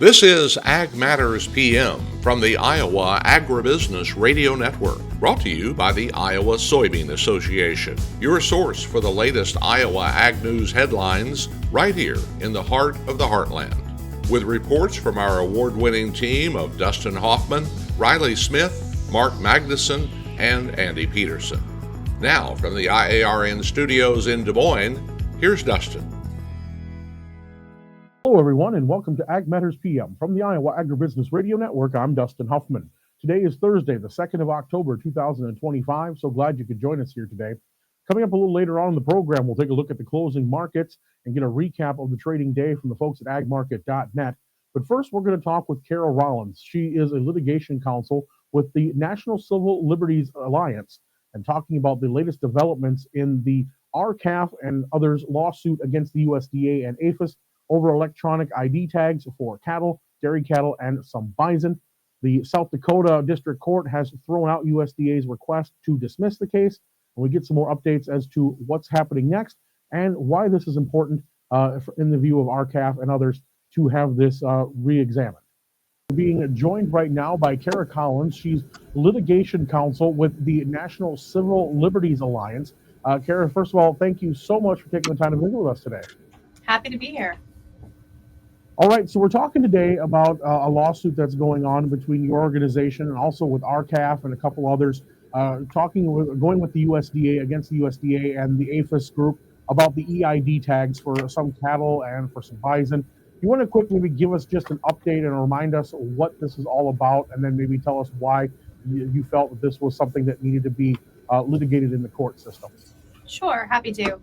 This is Ag Matters PM from the Iowa Agribusiness Radio Network, brought to you by the Iowa Soybean Association, your source for the latest Iowa ag news headlines right here in the heart of the heartland. With reports from our award-winning team of Dustin Hoffman, Riley Smith, Mark Magnuson, and Andy Peterson. Now, from the IARN studios in Des Moines, here's Dustin. Hello, everyone, and welcome to Ag Matters PM from the Iowa Agribusiness Radio Network. I'm Dustin Hoffman. Today is Thursday, the 2nd of October, 2025. So glad you could join us here today. Coming up a little later on in the program, we'll take a look at the closing markets and get a recap of the trading day from the folks at agmarket.net. But first, we're going to talk with Carol Rollins. She is a litigation counsel with the National Civil Liberties Alliance and talking about the latest developments in the RCAF and others lawsuit against the USDA and APHIS over electronic ID tags for cattle, dairy cattle, and some bison. The South Dakota District Court has thrown out USDA's request to dismiss the case, and we get some more updates as to what's happening next and why this is important in the view of RCAF and others to have this re-examined. We're being joined right now by Kara Collins. She's litigation counsel with the National Civil Liberties Alliance. Kara, first of all, thank you so much for taking the time to visit with us today. Happy to be here. All right, so we're talking today about a lawsuit that's going on between your organization and also with RCAF and a couple others, going with the USDA against the USDA and the APHIS group about the EID tags for some cattle and for some bison. You want to quickly give us just an update and remind us what this is all about, and then maybe tell us why you felt that this was something that needed to be litigated in the court system. Sure, happy to.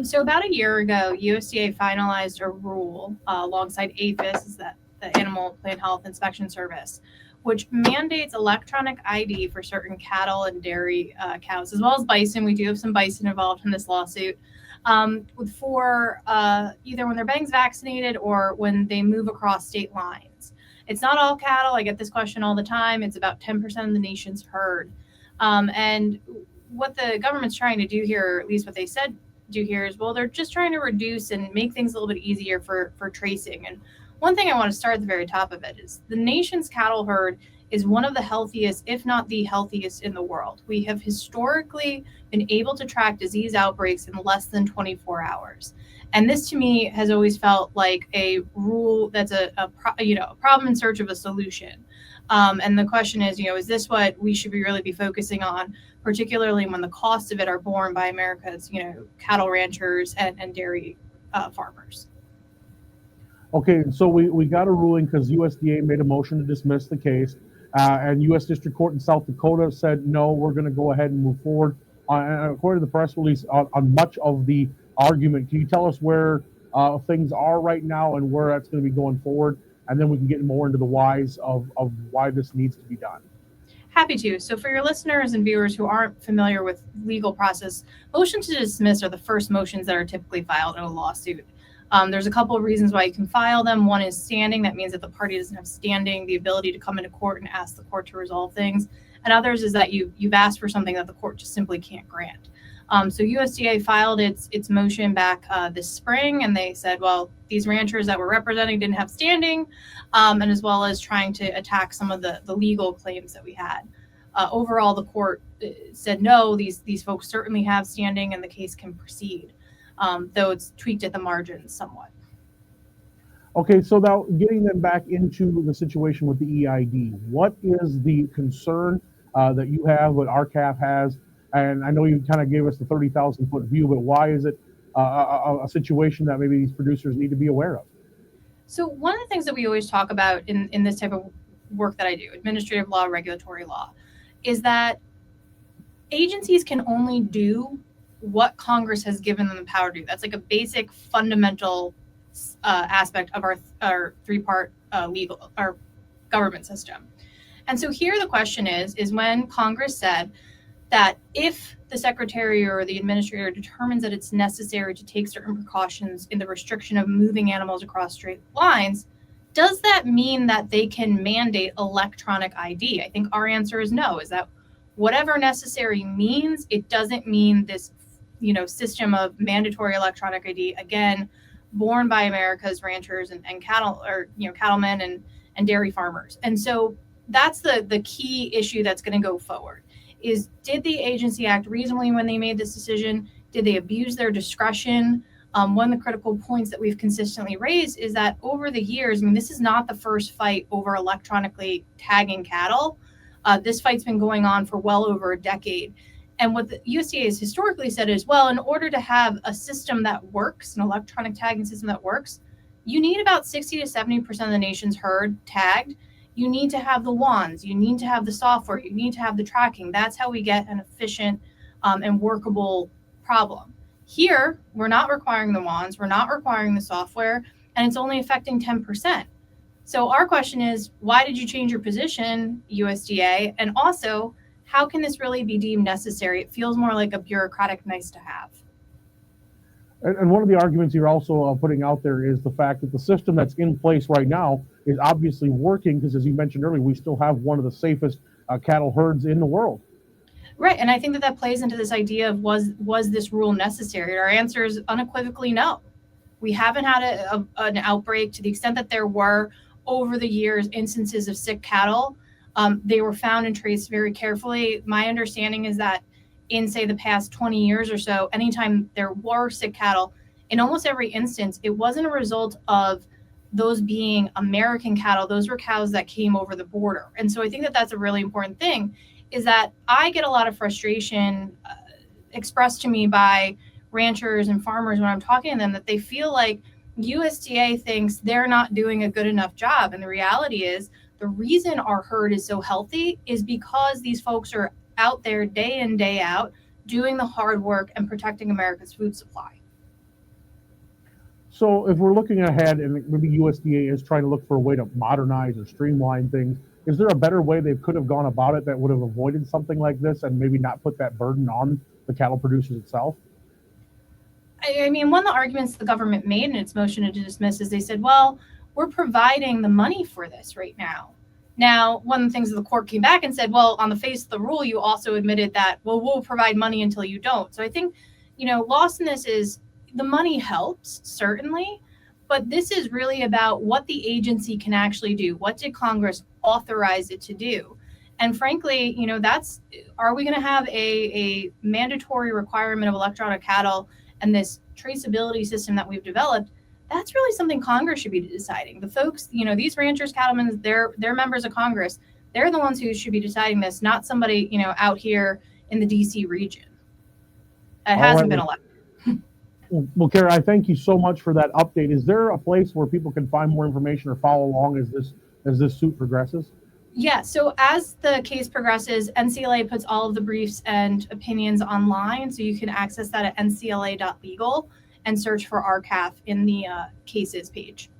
So about a year ago, USDA finalized a rule alongside APHIS, the Animal Plant Health Inspection Service, which mandates electronic ID for certain cattle and dairy cows, as well as bison. We do have some bison involved in this lawsuit for either when their bangs vaccinated or when they move across state lines. It's not all cattle. I get this question all the time. It's about 10% of the nation's herd. And what the government's trying to do here, or at least what they said do here, is, well, they're just trying to reduce and make things a little bit easier for tracing. And one thing I want to start at the very top of it is the nation's cattle herd is one of the healthiest, if not the healthiest in the world. We have historically been able to track disease outbreaks in less than 24 hours. And this, to me, has always felt like a rule that's a problem in search of a solution. And the question is this what we should really be focusing on, particularly when the costs of it are borne by America's, cattle ranchers and dairy farmers? Okay, so we got a ruling because USDA made a motion to dismiss the case, and U.S. District Court in South Dakota said, no, we're going to go ahead and move forward. According to the press release, on much of the argument, can you tell us where things are right now and where that's going to be going forward? And then we can get more into the whys of why this needs to be done. Happy to. So for your listeners and viewers who aren't familiar with legal process, motions to dismiss are the first motions that are typically filed in a lawsuit. There's a couple of reasons why you can file them. One is standing. That means that the party doesn't have standing, the ability to come into court and ask the court to resolve things. And others is that you've asked for something that the court just simply can't grant. So USDA filed its motion back this spring, and they said, well, these ranchers that we're representing didn't have standing, and as well as trying to attack some of the legal claims that we had. Overall, the court said, no, these folks certainly have standing and the case can proceed, though it's tweaked at the margins somewhat. Okay, so now getting them back into the situation with the EID, what is the concern that you have, what RCAF has? And I know you kind of gave us the 30,000-foot view, but why is it a situation that maybe these producers need to be aware of? So one of the things that we always talk about in this type of work that I do, administrative law, regulatory law, is that agencies can only do what Congress has given them the power to do. That's like a basic fundamental aspect of our three-part our government system. And so here the question is when Congress said that if the secretary or the administrator determines that it's necessary to take certain precautions in the restriction of moving animals across straight lines, does that mean that they can mandate electronic ID? I think our answer is no, is that whatever necessary means, it doesn't mean this, system of mandatory electronic ID. Again, borne by America's ranchers and cattle, or cattlemen and dairy farmers. And so that's the key issue that's going to go forward. Is, did the agency act reasonably when they made this decision? Did they abuse their discretion? One of the critical points that we've consistently raised is that over the years, this is not the first fight over electronically tagging cattle. This fight's been going on for well over a decade. And what the USDA has historically said is, well, in order to have a system that works, an electronic tagging system that works, you need about 60 to 70% of the nation's herd tagged. You need to have the wands, you need to have the software, you need to have the tracking. That's how we get an efficient and workable problem. Here, we're not requiring the wands, we're not requiring the software, and it's only affecting 10%. So our question is, why did you change your position, USDA? And also, how can this really be deemed necessary? It feels more like a bureaucratic nice to have. And one of the arguments you're also putting out there is the fact that the system that's in place right now is obviously working because, as you mentioned earlier, we still have one of the safest cattle herds in the world. Right, and I think that plays into this idea of was this rule necessary? Our answer is unequivocally no. We haven't had an outbreak. To the extent that there were over the years instances of sick cattle, they were found and traced very carefully. My understanding is that in, say, the past 20 years or so, anytime there were sick cattle, in almost every instance, it wasn't a result of those being American cattle. Those were cows that came over the border. And so I think that that's a really important thing, is that I get a lot of frustration expressed to me by ranchers and farmers when I'm talking to them, that they feel like USDA thinks they're not doing a good enough job. And the reality is, the reason our herd is so healthy is because these folks are out there day in, day out, doing the hard work and protecting America's food supply. So if we're looking ahead, and maybe USDA is trying to look for a way to modernize or streamline things, is there a better way they could have gone about it that would have avoided something like this and maybe not put that burden on the cattle producers itself? I mean, one of the arguments the government made in its motion to dismiss is they said, well, we're providing the money for this right now. Now, one of the things that the court came back and said, well, on the face of the rule, you also admitted that, well, we'll provide money until you don't. So I think, lost in this is the money helps, certainly, but this is really about what the agency can actually do. What did Congress authorize it to do? And frankly, are we going to have a mandatory requirement of electronic cattle and this traceability system that we've developed? That's really something Congress should be deciding. The folks, these ranchers, cattlemen, they're members of Congress. They're the ones who should be deciding this, not somebody, out here in the DC region. It hasn't been elected. Well, Kara, I thank you so much for that update. Is there a place where people can find more information or follow along as this suit progresses? Yeah, so as the case progresses, NCLA puts all of the briefs and opinions online, so you can access that at ncla.legal and search for RCAF in the cases page.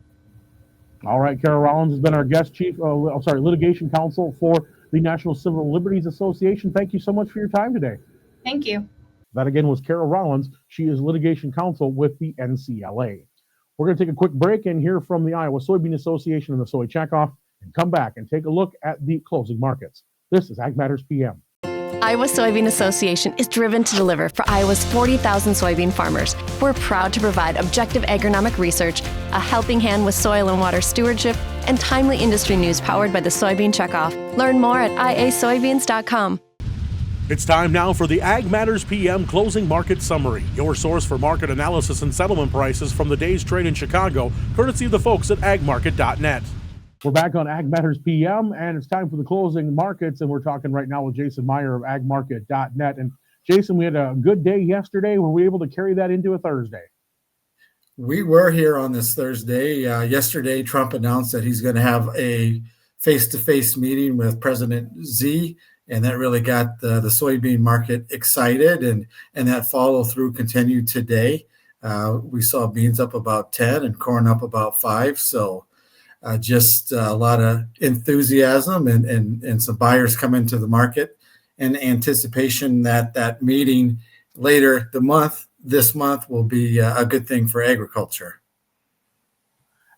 All right, Kara Rollins has been our guest litigation counsel for the National Civil Liberties Association. Thank you so much for your time today. Thank you. That again was Kara Rollins. She is litigation counsel with the NCLA. We're going to take a quick break and hear from the Iowa Soybean Association and the Soy Checkoff, and come back and take a look at the closing markets. This is Ag Matters PM. Iowa Soybean Association is driven to deliver for Iowa's 40,000 soybean farmers. We're proud to provide objective agronomic research, a helping hand with soil and water stewardship, and timely industry news powered by the Soybean Checkoff. Learn more at iasoybeans.com. It's time now for the Ag Matters PM Closing Market Summary, your source for market analysis and settlement prices from the day's trade in Chicago, courtesy of the folks at agmarket.net. We're back on Ag Matters PM, and it's time for the closing markets, and we're talking right now with Jason Meyer of agmarket.net. And Jason, we had a good day yesterday. Were we able to carry that into a Thursday? We were here on this Thursday. Yesterday, Trump announced that he's going to have a face-to-face meeting with President Xi, and that really got the soybean market excited, and that follow-through continued today. We saw beans up about 10 and corn up about 5, so just a lot of enthusiasm and some buyers come into the market in anticipation that meeting later this month will be a good thing for agriculture.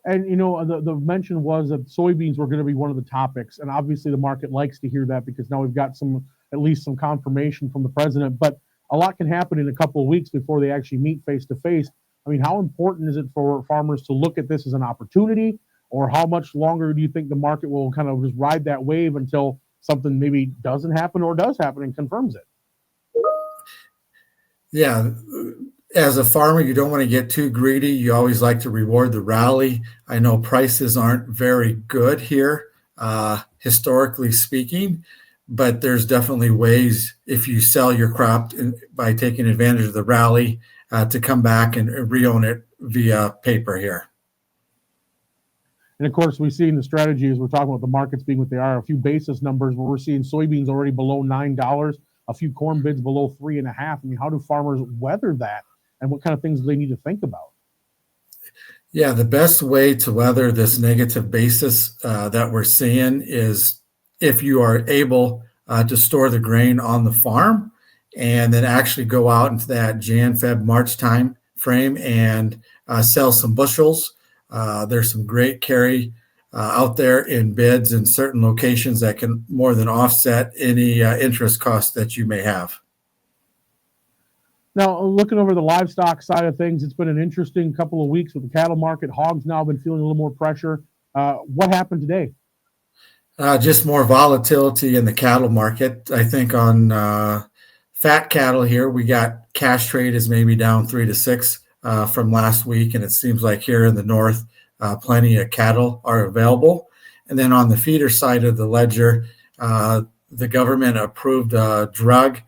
And, the mention was that soybeans were going to be one of the topics. And obviously the market likes to hear that because now we've got at least some confirmation from the president. But a lot can happen in a couple of weeks before they actually meet face to face. I mean, how important is it for farmers to look at this as an opportunity, or how much longer do you think the market will kind of just ride that wave until something maybe doesn't happen or does happen and confirms it? Yeah, as a farmer, you don't want to get too greedy. You always like to reward the rally. I know prices aren't very good here, historically speaking, but there's definitely ways if you sell your crop by taking advantage of the rally to come back and re-own it via paper here. And of course, we've seen the strategy as we're talking about the markets being what they are. A few basis numbers where we're seeing soybeans already below $9, a few corn bids below 3.5. I mean, how do farmers weather that, and what kind of things do they need to think about? Yeah, the best way to weather this negative basis that we're seeing is if you are able to store the grain on the farm and then actually go out into that Jan, Feb, March time frame and sell some bushels. There's some great carry out there in bids in certain locations that can more than offset any interest costs that you may have. Now, looking over the livestock side of things, it's been an interesting couple of weeks with the cattle market. Hogs now been feeling a little more pressure. What happened today? Just more volatility in the cattle market. I think on fat cattle here, we got cash trade is maybe down 3 to 6 from last week, and it seems like here in the north, plenty of cattle are available. And then on the feeder side of the ledger, the government approved a drug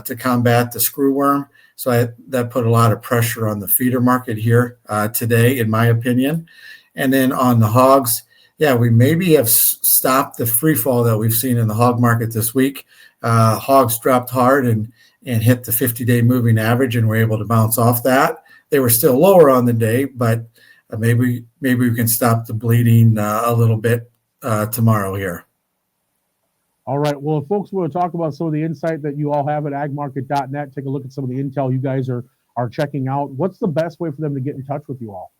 to combat the screwworm. So that put a lot of pressure on the feeder market here today, in my opinion. And then on the hogs, yeah, we maybe have stopped the free fall that we've seen in the hog market this week. Hogs dropped hard and hit the 50-day moving average, and were able to bounce off that. They were still lower on the day, but maybe we can stop the bleeding a little bit tomorrow here. All right. Well, if folks want to talk about some of the insight that you all have at agmarket.net, take a look at some of the intel you guys are checking out. What's the best way for them to get in touch with you all?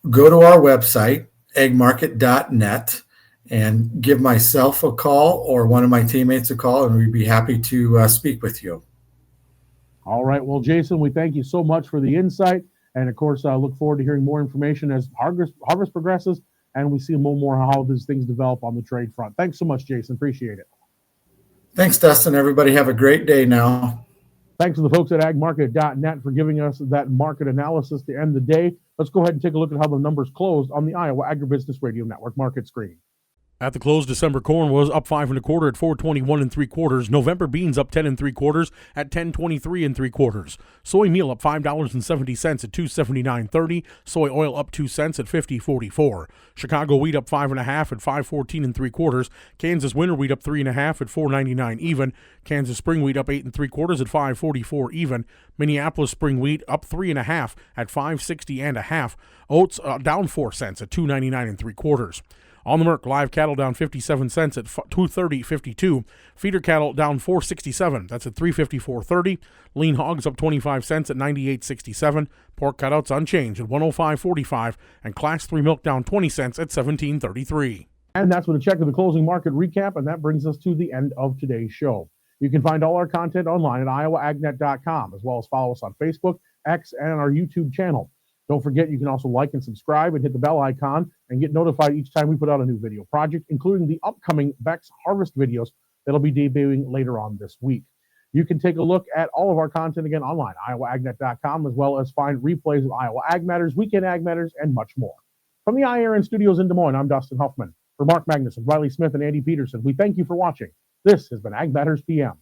Go to our website, agmarket.net, and give myself a call or one of my teammates a call, and we'd be happy to speak with you. All right. Well, Jason, we thank you so much for the insight. And of course, I look forward to hearing more information as harvest progresses and we see more how these things develop on the trade front. Thanks so much, Jason. Appreciate it. Thanks, Dustin. Everybody have a great day now. Thanks to the folks at agmarket.net for giving us that market analysis to end the day. Let's go ahead and take a look at how the numbers closed on the Iowa Agribusiness Radio Network market screen. At the close, December corn was up 5 1/4 at 421 3/4. November beans up 10 3/4 at 1023 3/4. Soy meal up $5.70 at 279.30. Soy oil up 2 cents at 50.44. Chicago wheat up 5 1/2 at 514 3/4. Kansas winter wheat up 3 1/2 at 499 even. Kansas spring wheat up 8 3/4 at 544 even. Minneapolis spring wheat up 3 1/2 at 560 1/2. Oats down 4 cents at 299 3/4. On the Merc, live cattle down 57 cents at 230.52. Feeder cattle down 467. That's at 354.30. Lean hogs up 25 cents at 98.67. Pork cutouts unchanged at 105.45. And Class 3 milk down 20 cents at 17.33. And that's with a check of the closing market recap, and that brings us to the end of today's show. You can find all our content online at iowaagnet.com, as well as follow us on Facebook, X, and our YouTube channel. Don't forget, you can also like and subscribe and hit the bell icon and get notified each time we put out a new video project, including the upcoming Beck's Harvest videos that'll be debuting later on this week. You can take a look at all of our content again online, iowaagnet.com, as well as find replays of Iowa Ag Matters, Weekend Ag Matters, and much more. From the IRN studios in Des Moines, I'm Dustin Huffman. For Mark Magnuson, Riley Smith, and Andy Peterson, we thank you for watching. This has been Ag Matters PM.